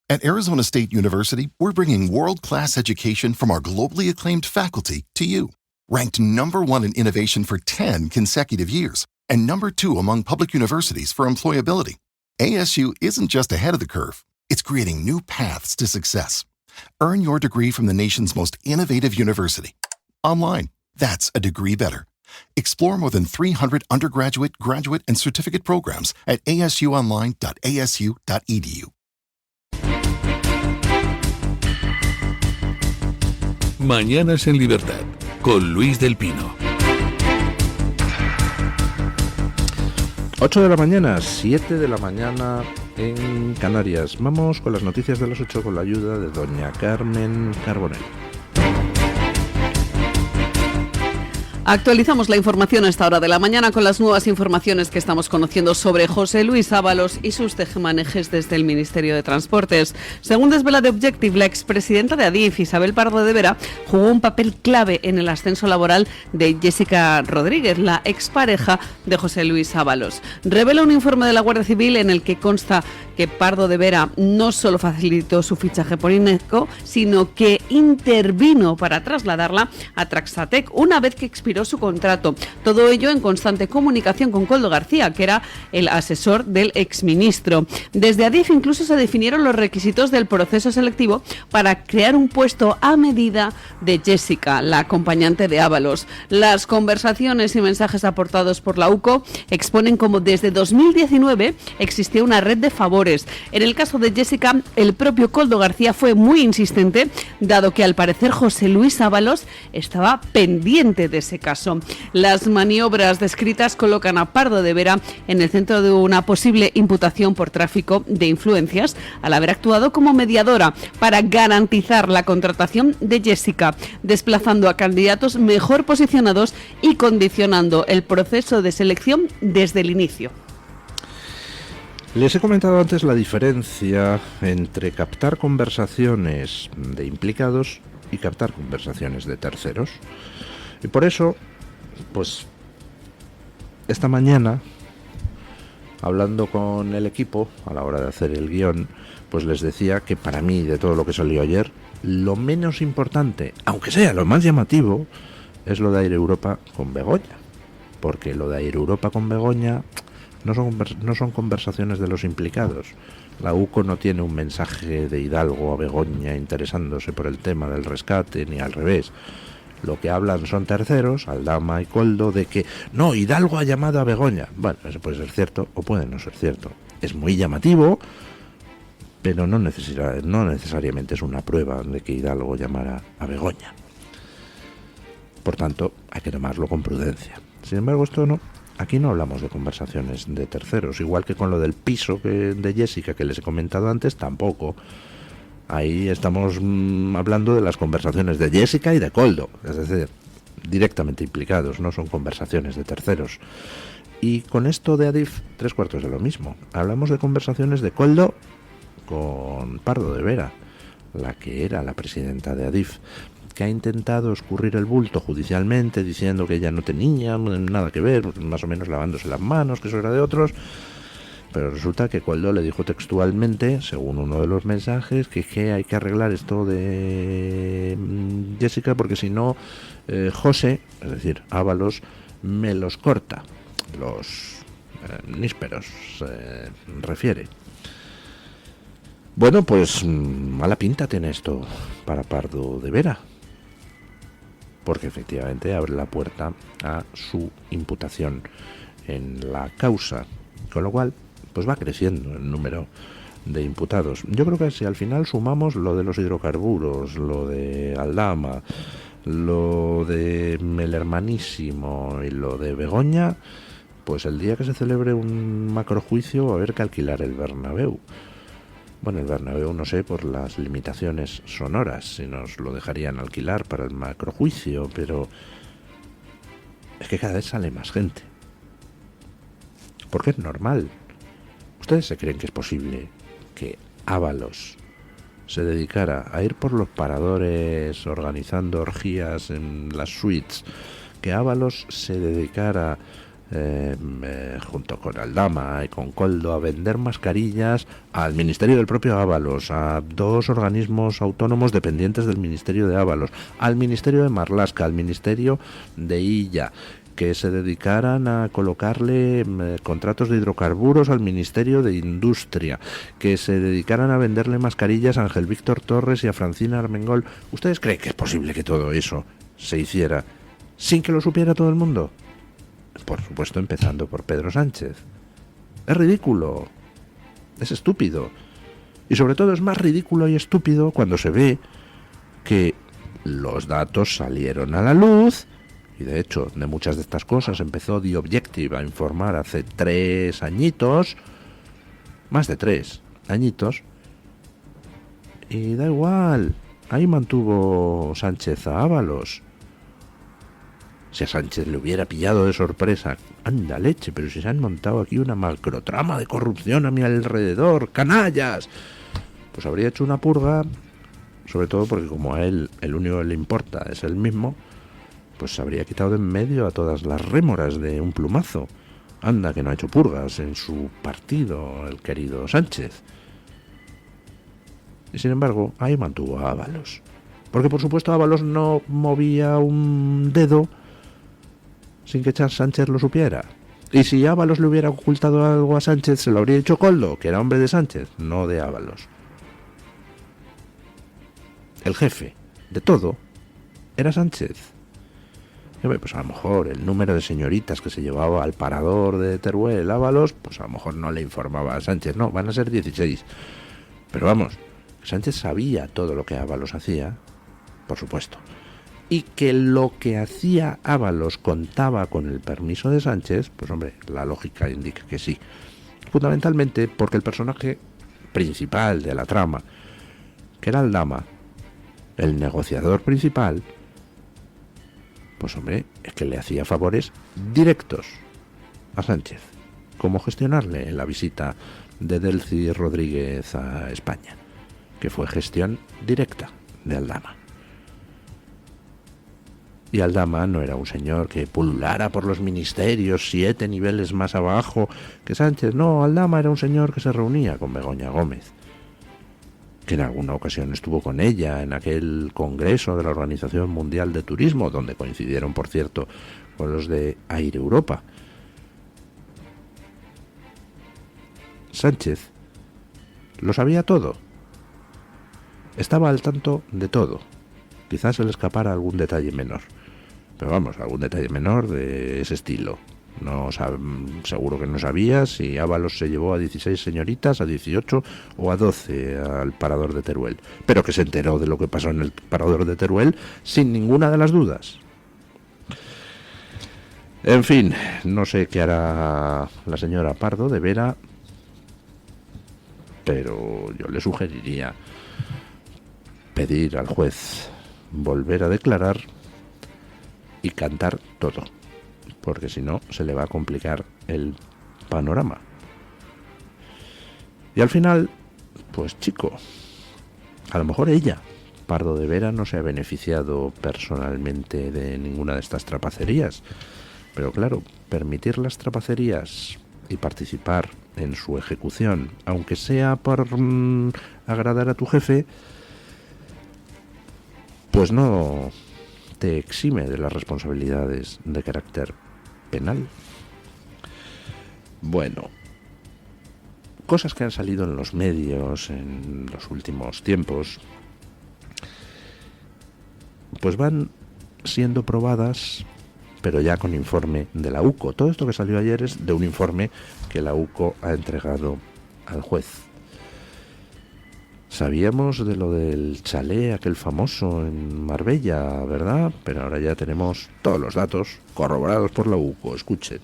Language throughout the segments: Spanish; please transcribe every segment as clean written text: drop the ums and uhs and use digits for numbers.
At Arizona State University, we're bringing world-class education from our globally acclaimed faculty to you. Ranked #1 in innovation for 10 consecutive years and #2 among public universities for employability. ASU isn't just ahead of the curve, it's creating new paths to success. Earn your degree from the nation's most innovative university. Online, that's a degree better. Explore more than 300 undergraduate, graduate, and certificate programs at asuonline.asu.edu. Mañanas en Libertad, con Luis del Pino. 8 de la mañana, 7 de la mañana en Canarias. Vamos con las noticias de las 8 con la ayuda de doña Carmen Carbonell. Actualizamos la información a esta hora de la mañana con las nuevas informaciones que estamos conociendo sobre José Luis Ábalos y sus tejemanejes desde el Ministerio de Transportes. Según desvela The Objective, la expresidenta de Adif, Isabel Pardo de Vera, jugó un papel clave en el ascenso laboral de Jessica Rodríguez, la expareja de José Luis Ábalos. Revela un informe de la Guardia Civil en el que consta que Pardo de Vera no solo facilitó su fichaje por INECO, sino que intervino para trasladarla a Traxatec una vez que expiró su contrato. Todo ello en constante comunicación con Koldo García, que era el asesor del exministro. Desde Adif incluso se definieron los requisitos del proceso selectivo para crear un puesto a medida de Jessica, la acompañante de Ábalos. Las conversaciones y mensajes aportados por la UCO exponen cómo desde 2019 existía una red de favores. En el caso de Jessica, el propio Koldo García fue muy insistente, dado que al parecer José Luis Ábalos estaba pendiente de ese caso. Las maniobras descritas colocan a Pardo de Vera en el centro de una posible imputación por tráfico de influencias, al haber actuado como mediadora para garantizar la contratación de Jessica, desplazando a candidatos mejor posicionados y condicionando el proceso de selección desde el inicio. Les he comentado antes la diferencia entre captar conversaciones de implicados y captar conversaciones de terceros. Y por eso, pues, esta mañana, hablando con el equipo a la hora de hacer el guión, pues les decía que para mí, de todo lo que salió ayer, lo menos importante, aunque sea lo más llamativo, es lo de Air Europa con Begoña. Porque lo de Air Europa con Begoña no son conversaciones de los implicados. La UCO no tiene un mensaje de Hidalgo a Begoña interesándose por el tema del rescate, ni al revés. Lo que hablan son terceros, Aldama y Koldo, de que no, Hidalgo ha llamado a Begoña. Bueno, eso puede ser cierto o puede no ser cierto. Es muy llamativo, pero no necesariamente es una prueba de que Hidalgo llamara a Begoña. Por tanto, hay que tomarlo con prudencia. Sin embargo, aquí no hablamos de conversaciones de terceros, igual que con lo del piso de Jessica que les he comentado antes, tampoco. Ahí estamos hablando de las conversaciones de Jessica y de Koldo, es decir, directamente implicados, no son conversaciones de terceros. Y con esto de Adif, 3/4 de lo mismo. Hablamos de conversaciones de Koldo con Pardo de Vera, la que era la presidenta de Adif, que ha intentado escurrir el bulto judicialmente diciendo que ella no tenía nada que ver, más o menos lavándose las manos, que eso era de otros. Pero resulta que Koldo le dijo textualmente, según uno de los mensajes, que hay que arreglar esto de Jessica porque si no, José, es decir, Ábalos, me los corta, los nísperos, se refiere. Bueno, pues mala pinta tiene esto para Pardo de Vera, porque efectivamente abre la puerta a su imputación en la causa, con lo cual pues va creciendo el número de imputados. Yo creo que si al final sumamos lo de los hidrocarburos, lo de Aldama, lo de el hermanísimo y lo de Begoña, pues el día que se celebre un macrojuicio va a haber que alquilar el Bernabéu. Bueno, el Bernabéu no sé por las limitaciones sonoras si nos lo dejarían alquilar para el macrojuicio, pero es que cada vez sale más gente. Porque es normal. ¿Ustedes se creen que es posible que Ábalos se dedicara a ir por los paradores organizando orgías en las suites? Que Ábalos se dedicara junto con Aldama y con Koldo, a vender mascarillas al Ministerio del propio Ábalos, a 2 organismos autónomos dependientes del Ministerio de Ábalos, al Ministerio de Marlaska, al Ministerio de Illa, que se dedicaran a colocarle contratos de hidrocarburos al Ministerio de Industria, que se dedicaran a venderle mascarillas a Ángel Víctor Torres y a Francina Armengol. ¿Ustedes creen que es posible que todo eso se hiciera sin que lo supiera todo el mundo? Por supuesto, empezando por Pedro Sánchez. Es ridículo, es estúpido, y sobre todo es más ridículo y estúpido cuando se ve que los datos salieron a la luz. Y de hecho, de muchas de estas cosas empezó The Objective a informar hace 3 añitos, más de 3 añitos, y da igual, ahí mantuvo Sánchez a Ábalos. Si a Sánchez le hubiera pillado de sorpresa, anda leche, pero si se han montado aquí una macrotrama de corrupción a mi alrededor, canallas, pues habría hecho una purga, sobre todo porque como a él el único que le importa es él mismo, pues se habría quitado de en medio a todas las rémoras de un plumazo. Anda que no ha hecho purgas en su partido el querido Sánchez. Y sin embargo, ahí mantuvo a Ábalos. Porque por supuesto Ábalos no movía un dedo sin que Sánchez lo supiera. Y si Ábalos le hubiera ocultado algo a Sánchez, se lo habría dicho Koldo, que era hombre de Sánchez, no de Ábalos. El jefe de todo era Sánchez. Pues a lo mejor el número de señoritas que se llevaba al parador de Teruel Ábalos, pues a lo mejor no le informaba a Sánchez. No, van a ser 16. Pero vamos, Sánchez sabía todo lo que Ábalos hacía, por supuesto. Y que lo que hacía Ábalos contaba con el permiso de Sánchez, pues hombre, la lógica indica que sí. Fundamentalmente porque el personaje principal de la trama, que era Aldama, el negociador principal, pues hombre, es que le hacía favores directos a Sánchez, como gestionarle la visita de Delcy Rodríguez a España, que fue gestión directa de Aldama. Y Aldama no era un señor que pululara por los ministerios 7 niveles más abajo que Sánchez. No, Aldama era un señor que se reunía con Begoña Gómez, que en alguna ocasión estuvo con ella en aquel congreso de la Organización Mundial de Turismo, donde coincidieron, por cierto, con los de Air Europa. Sánchez lo sabía todo, estaba al tanto de todo. Quizás se le escapara algún detalle menor, pero vamos, algún detalle menor de ese estilo. No seguro que no sabía si Ábalos se llevó a 16 señoritas, a 18 o a 12 al parador de Teruel, pero que se enteró de lo que pasó en el parador de Teruel sin ninguna de las dudas. En fin, no sé qué hará la señora Pardo de Vera, pero yo le sugeriría pedir al juez volver a declarar y cantar todo, porque si no se le va a complicar el panorama. Y al final, pues chico, a lo mejor ella, Pardo de Vera, no se ha beneficiado personalmente de ninguna de estas trapacerías, pero claro, permitir las trapacerías y participar en su ejecución, aunque sea por agradar a tu jefe, pues no te exime de las responsabilidades de carácter penal. Bueno, cosas que han salido en los medios en los últimos tiempos, pues van siendo probadas, pero ya con informe de la UCO. Todo esto que salió ayer es de un informe que la UCO ha entregado al juez. Sabíamos de lo del chalet, aquel famoso en Marbella, ¿verdad? Pero ahora ya tenemos todos los datos corroborados por la UCO. Escuchen.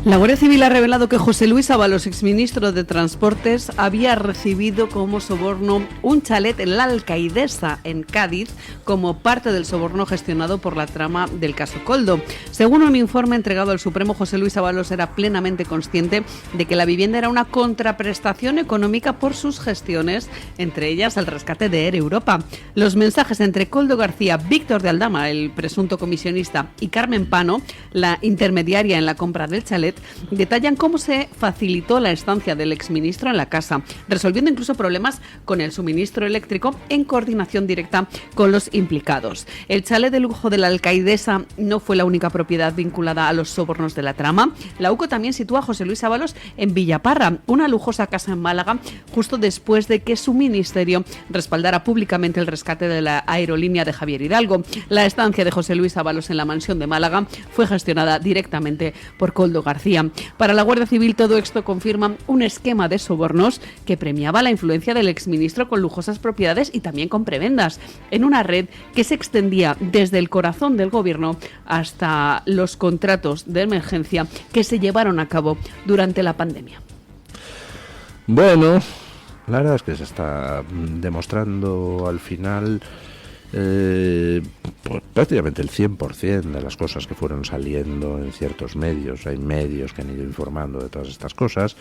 La Guardia Civil ha revelado que José Luis Ábalos, exministro de Transportes, había recibido como soborno un chalet en la Alcaidesa, en Cádiz, como parte del soborno gestionado por la trama del caso Koldo. Según un informe entregado al Supremo, José Luis Ábalos era plenamente consciente de que la vivienda era una contraprestación económica por sus gestiones, entre ellas el rescate de Air Europa. Los mensajes entre Koldo García, Víctor de Aldama, el presunto comisionista, y Carmen Pano, la intermediaria en la compra del chalet, detallan cómo se facilitó la estancia del exministro en la casa, resolviendo incluso problemas con el suministro eléctrico en coordinación directa con los implicados. El chalet de lujo de la Alcaidesa no fue la única propiedad vinculada a los sobornos de la trama. La UCO también sitúa a José Luis Ábalos en Villaparra, una lujosa casa en Málaga, justo después de que su ministerio respaldara públicamente el rescate de la aerolínea de Javier Hidalgo. La estancia de José Luis Ábalos en la mansión de Málaga fue gestionada directamente por Koldo García. Para la Guardia Civil, todo esto confirma un esquema de sobornos que premiaba la influencia del exministro con lujosas propiedades y también con prebendas, en una red que se extendía desde el corazón del gobierno hasta los contratos de emergencia que se llevaron a cabo durante la pandemia. Bueno, la verdad es que se está demostrando al final pues prácticamente el 100% de las cosas que fueron saliendo en ciertos medios. Hay medios que han ido informando de todas estas cosas,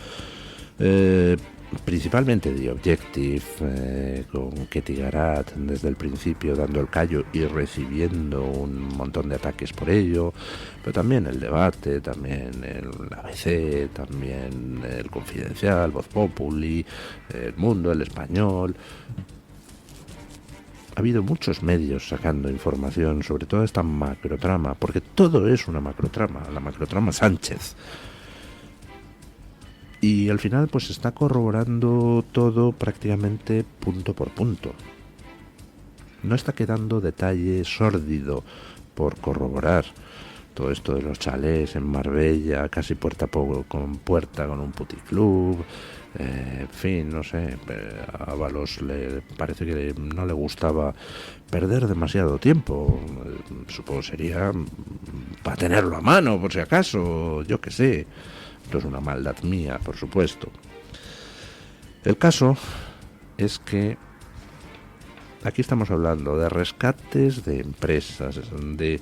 principalmente The Objective, con Ketty Garat desde el principio dando el callo y recibiendo un montón de ataques por ello, pero también El Debate, también el ABC, también el Confidencial, Voz Populi, El Mundo, El Español. Ha habido muchos medios sacando información sobre toda esta macrotrama, porque todo es una macrotrama, la macrotrama Sánchez. Y al final pues se está corroborando todo prácticamente punto por punto. No está quedando detalle sórdido por corroborar. Todo esto de los chalés en Marbella, casi puerta con un puticlub, en fin, no sé, a Ábalos le parece que no le gustaba perder demasiado tiempo. Supongo sería para tenerlo a mano, por si acaso, yo qué sé. Esto es una maldad mía, por supuesto. El caso es que aquí estamos hablando de rescates de empresas, de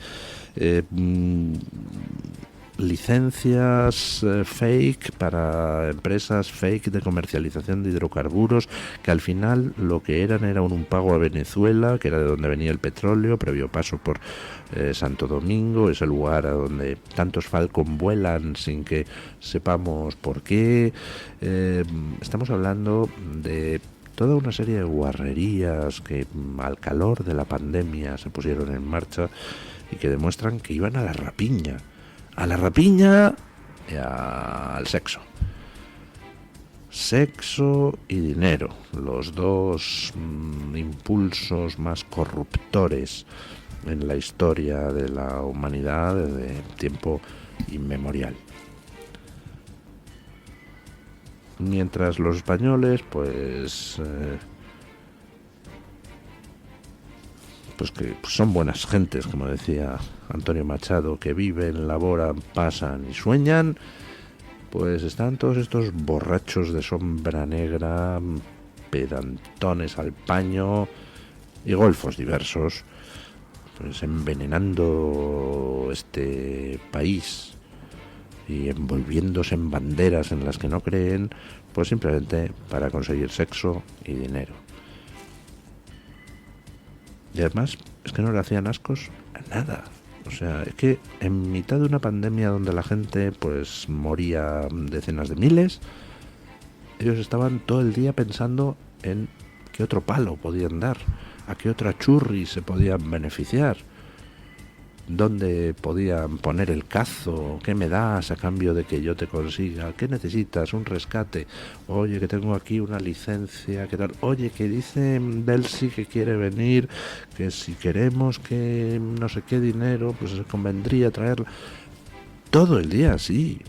licencias fake para empresas fake de comercialización de hidrocarburos, que al final lo que eran era un pago a Venezuela, que era de donde venía el petróleo, previo paso por Santo Domingo, es el lugar a donde tantos Falcon vuelan sin que sepamos por qué. Estamos hablando de toda una serie de guarrerías que al calor de la pandemia se pusieron en marcha y que demuestran que iban a la rapiña y al sexo. Sexo y dinero, los dos impulsos más corruptores en la historia de la humanidad desde tiempo inmemorial. Mientras los españoles, pues que son buenas gentes, como decía Antonio Machado, que viven, laboran, pasan y sueñan, pues están todos estos borrachos de sombra negra, pedantones al paño y golfos diversos, pues envenenando este país y envolviéndose en banderas en las que no creen, pues simplemente para conseguir sexo y dinero. Y además es que no le hacían ascos a nada. O sea, es que en mitad de una pandemia donde la gente pues moría decenas de miles, ellos estaban todo el día pensando en qué otro palo podían dar, a qué otra churri se podían beneficiar, dónde podían poner el cazo, qué me das a cambio de que yo te consiga, qué necesitas, un rescate, oye que tengo aquí una licencia, qué tal, oye que dice Delsi que quiere venir, que si queremos que no sé qué dinero, pues convendría traerla. Todo el día así.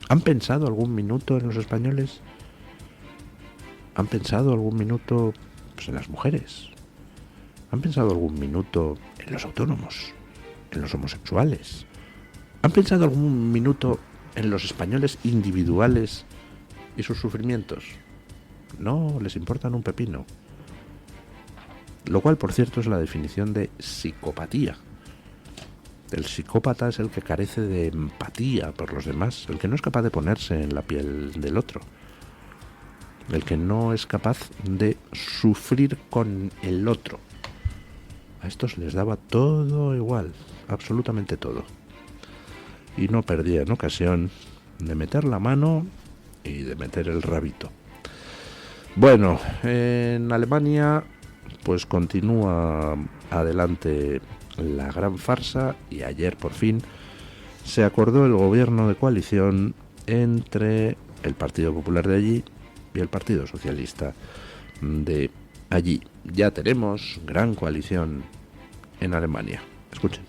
¿Han pensado algún minuto en los españoles? ¿Han pensado algún minuto pues en las mujeres? ¿Han pensado algún minuto en los autónomos? ¿En los homosexuales? ¿Han pensado algún minuto en los españoles individuales y sus sufrimientos? No les importan un pepino. Lo cual, por cierto, es la definición de psicopatía. El psicópata es el que carece de empatía por los demás, el que no es capaz de ponerse en la piel del otro, el que no es capaz de sufrir con el otro. A estos les daba todo igual, absolutamente todo. Y no perdían ocasión de meter la mano y de meter el rabito. Bueno, en Alemania pues continúa adelante la gran farsa y ayer por fin se acordó el gobierno de coalición entre el Partido Popular de allí y el Partido Socialista de allí. Ya tenemos gran coalición en Alemania. Escuchen.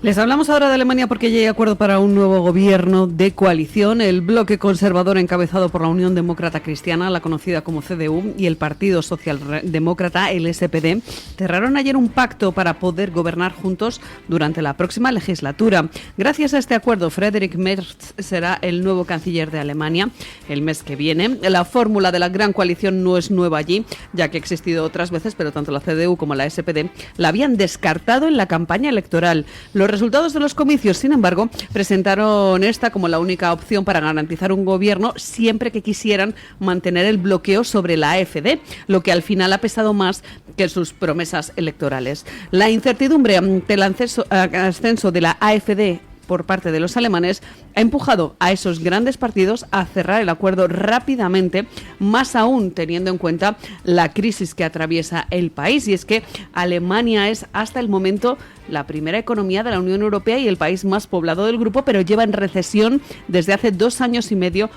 Les hablamos ahora de Alemania porque ya hay acuerdo para un nuevo gobierno de coalición. El bloque conservador encabezado por la Unión Demócrata Cristiana, la conocida como CDU, y el Partido Socialdemócrata, el SPD, cerraron ayer un pacto para poder gobernar juntos durante la próxima legislatura. Gracias a este acuerdo, Friedrich Merz será el nuevo canciller de Alemania el mes que viene. La fórmula de la gran coalición no es nueva allí, ya que ha existido otras veces, pero tanto la CDU como la SPD la habían descartado en la campaña electoral. Los resultados de los comicios, sin embargo, presentaron esta como la única opción para garantizar un gobierno siempre que quisieran mantener el bloqueo sobre la AfD, lo que al final ha pesado más que sus promesas electorales. La incertidumbre ante el ascenso de la AfD por parte de los alemanes ha empujado a esos grandes partidos a cerrar el acuerdo rápidamente, más aún teniendo en cuenta la crisis que atraviesa el país. Y es que Alemania es hasta el momento la primera economía de la Unión Europea y el país más poblado del grupo, pero lleva en recesión desde hace 2 años y medio,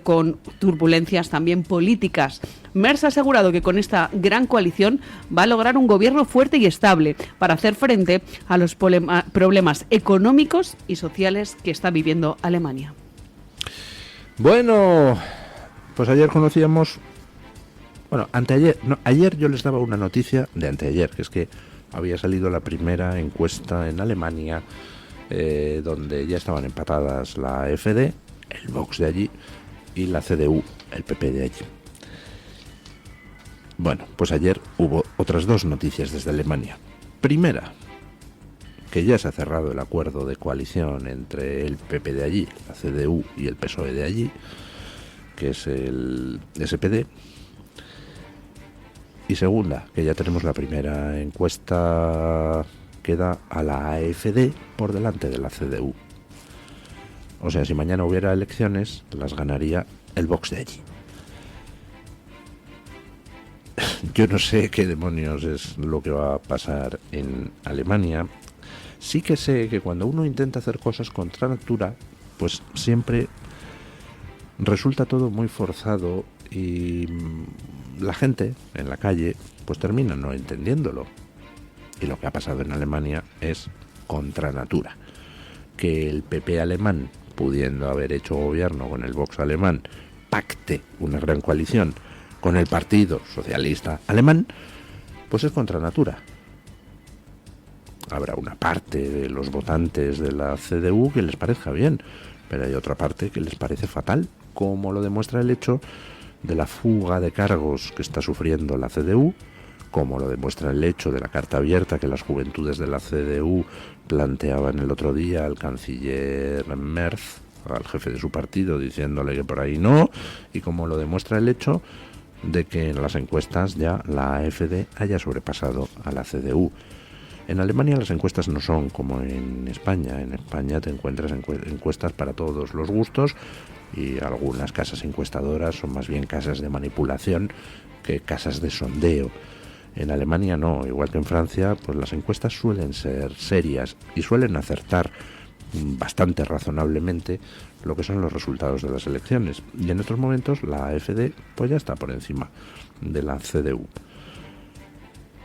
con turbulencias también políticas. Merz ha asegurado que con esta gran coalición va a lograr un gobierno fuerte y estable para hacer frente a los problemas económicos y sociales que está viviendo Alemania. Bueno, pues ayer conocíamos... Bueno, ayer yo les daba una noticia de anteayer, que es que había salido la primera encuesta en Alemania, donde ya estaban empatadas la AfD, el Vox de allí, y la CDU, el PP de allí. Bueno, pues ayer hubo otras 2 noticias desde Alemania. Primera, que ya se ha cerrado el acuerdo de coalición entre el PP de allí, la CDU y el PSOE de allí, que es el SPD. Y segunda, que ya tenemos la primera encuesta que da a la AfD por delante de la CDU. O sea, si mañana hubiera elecciones, las ganaría el Vox de allí. Yo no sé qué demonios es lo que va a pasar en Alemania. Sí que sé que cuando uno intenta hacer cosas contra natura, pues siempre resulta todo muy forzado y la gente en la calle pues termina no entendiéndolo. Y lo que ha pasado en Alemania es contra natura. Que el PP alemán, pudiendo haber hecho gobierno con el Vox alemán, pacte una gran coalición con el Partido Socialista Alemán, pues es contra natura. Habrá una parte de los votantes de la CDU que les parezca bien, pero hay otra parte que les parece fatal, como lo demuestra el hecho de la fuga de cargos que está sufriendo la CDU, como lo demuestra el hecho de la carta abierta que las juventudes de la CDU planteaban el otro día al canciller Merz, al jefe de su partido, diciéndole que por ahí no, y como lo demuestra el hecho de que en las encuestas ya la AfD haya sobrepasado a la CDU. En Alemania las encuestas no son como en España. En España te encuentras encuestas para todos los gustos y algunas casas encuestadoras son más bien casas de manipulación que casas de sondeo. En Alemania no, igual que en Francia, pues las encuestas suelen ser serias y suelen acertar bastante razonablemente lo que son los resultados de las elecciones. Y en estos momentos la AfD pues ya está por encima de la CDU.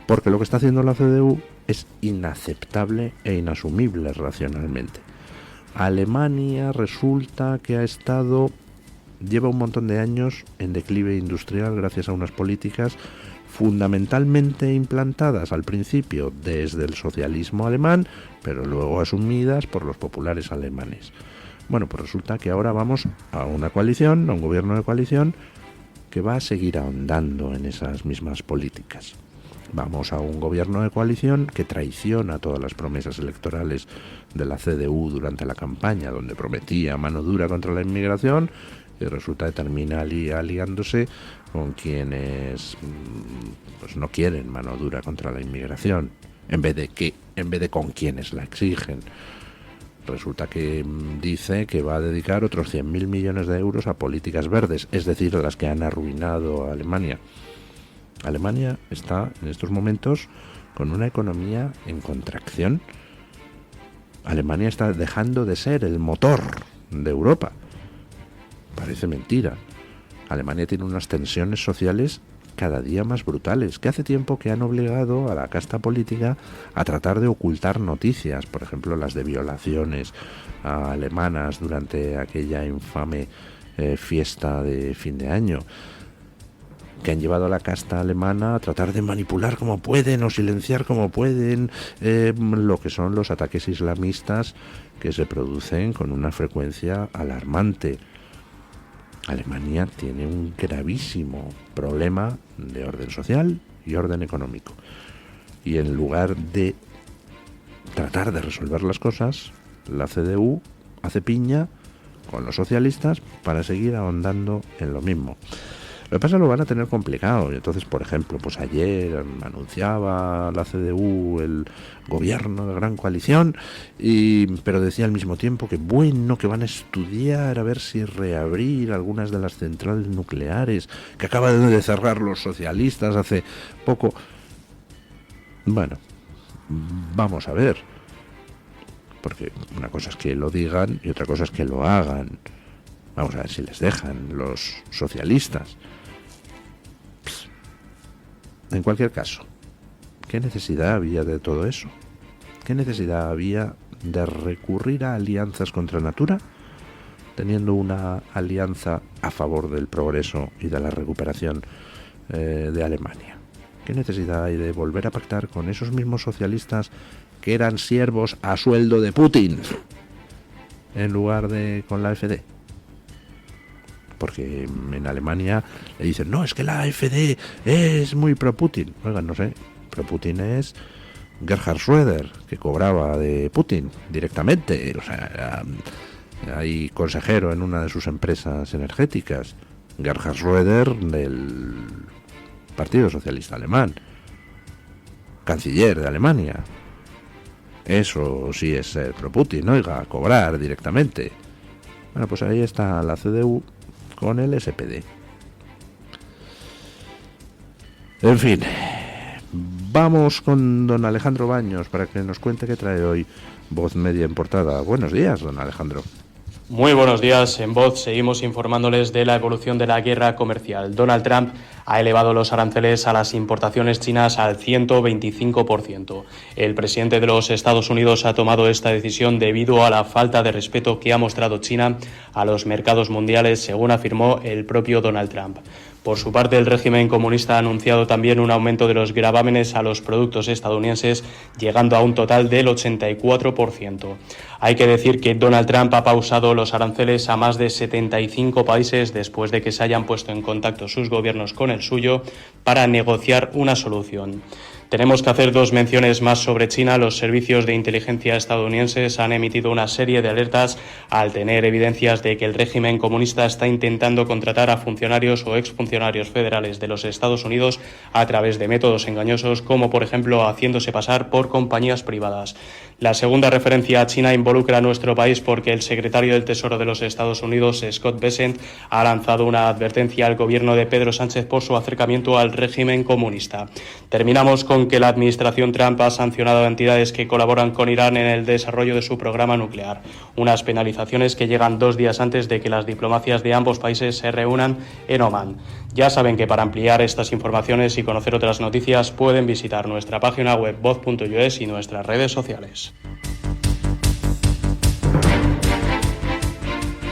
Porque lo que está haciendo la CDU es inaceptable e inasumible racionalmente. Alemania resulta que lleva un montón de años en declive industrial gracias a unas políticas fundamentalmente implantadas al principio desde el socialismo alemán, pero luego asumidas por los populares alemanes. Bueno, pues resulta que ahora vamos a una coalición, a un gobierno de coalición, que va a seguir ahondando en esas mismas políticas. Vamos a un gobierno de coalición que traiciona todas las promesas electorales de la CDU durante la campaña, donde prometía mano dura contra la inmigración, y resulta que termina aliándose con quienes pues no quieren mano dura contra la inmigración, en vez de con quienes la exigen. Resulta que dice que va a dedicar otros 100.000 millones de euros a políticas verdes, es decir, las que han arruinado a Alemania. Alemania está en estos momentos con una economía en contracción. Alemania está dejando de ser el motor de Europa. Parece mentira. Alemania tiene unas tensiones sociales cada día más brutales, que hace tiempo que han obligado a la casta política a tratar de ocultar noticias, por ejemplo las de violaciones alemanas durante aquella infame fiesta de fin de año, que han llevado a la casta alemana a tratar de manipular como pueden o silenciar como pueden lo que son los ataques islamistas que se producen con una frecuencia alarmante. Alemania tiene un gravísimo problema de orden social y orden económico. Y en lugar de tratar de resolver las cosas, la CDU hace piña con los socialistas para seguir ahondando en lo mismo. Lo que pasa es que lo van a tener complicado. Y entonces, por ejemplo, pues ayer anunciaba la CDU el gobierno de gran coalición, pero decía al mismo tiempo que bueno, que van a estudiar a ver si reabrir algunas de las centrales nucleares que acaban de cerrar los socialistas hace poco. Bueno, vamos a ver. Porque una cosa es que lo digan y otra cosa es que lo hagan. Vamos a ver si les dejan los socialistas. En cualquier caso, ¿qué necesidad había de todo eso? ¿Qué necesidad había de recurrir a alianzas contra natura, teniendo una alianza a favor del progreso y de la recuperación de Alemania? ¿Qué necesidad hay de volver a pactar con esos mismos socialistas que eran siervos a sueldo de Putin en lugar de con la AfD? Porque en Alemania le dicen, no, es que la AfD es muy pro-Putin. Oigan, no sé, pro-Putin es Gerhard Schröder, que cobraba de Putin directamente. O sea, hay consejero en una de sus empresas energéticas, Gerhard Schröder, del Partido Socialista Alemán, canciller de Alemania. Eso sí es ser pro-Putin, oiga, cobrar directamente. Bueno, pues ahí está la CDU con el SPD. En fin, vamos con don Alejandro Baños para que nos cuente qué trae hoy Voz Media en Portada. Buenos días, don Alejandro. Muy buenos días. En Voz seguimos informándoles de la evolución de la guerra comercial. Donald Trump ha elevado los aranceles a las importaciones chinas al 125%. El presidente de los Estados Unidos ha tomado esta decisión debido a la falta de respeto que ha mostrado China a los mercados mundiales, según afirmó el propio Donald Trump. Por su parte, el régimen comunista ha anunciado también un aumento de los gravámenes a los productos estadounidenses, llegando a un total del 84%. Hay que decir que Donald Trump ha pausado los aranceles a más de 75 países después de que se hayan puesto en contacto sus gobiernos con el suyo para negociar una solución. Tenemos que hacer dos menciones más sobre China. Los servicios de inteligencia estadounidenses han emitido una serie de alertas al tener evidencias de que el régimen comunista está intentando contratar a funcionarios o exfuncionarios federales de los Estados Unidos a través de métodos engañosos, como por ejemplo haciéndose pasar por compañías privadas. La segunda referencia a China involucra a nuestro país porque el secretario del Tesoro de los Estados Unidos, Scott Bessent, ha lanzado una advertencia al gobierno de Pedro Sánchez por su acercamiento al régimen comunista. Terminamos con que la administración Trump ha sancionado a entidades que colaboran con Irán en el desarrollo de su programa nuclear, unas penalizaciones que llegan 2 días antes de que las diplomacias de ambos países se reúnan en Omán. Ya saben que para ampliar estas informaciones y conocer otras noticias pueden visitar nuestra página web voz.es y nuestras redes sociales.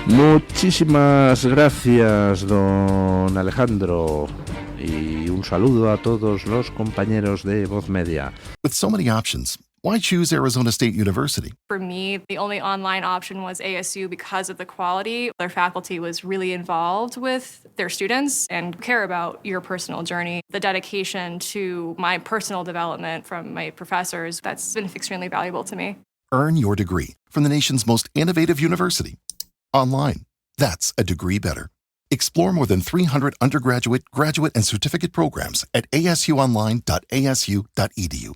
Muchísimas gracias, don Alejandro. y un saludo a todos los compañeros de Voz Media. With so many options, why choose Arizona State University? For me, the only online option was ASU because of the quality. Their faculty was really involved with their students and care about your personal journey. The dedication to my personal development from my professors, that's been extremely valuable to me. Earn your degree from the nation's most innovative university. Online. That's a degree better. Explore more than 300 undergraduate, graduate, and certificate programs at asuonline.asu.edu.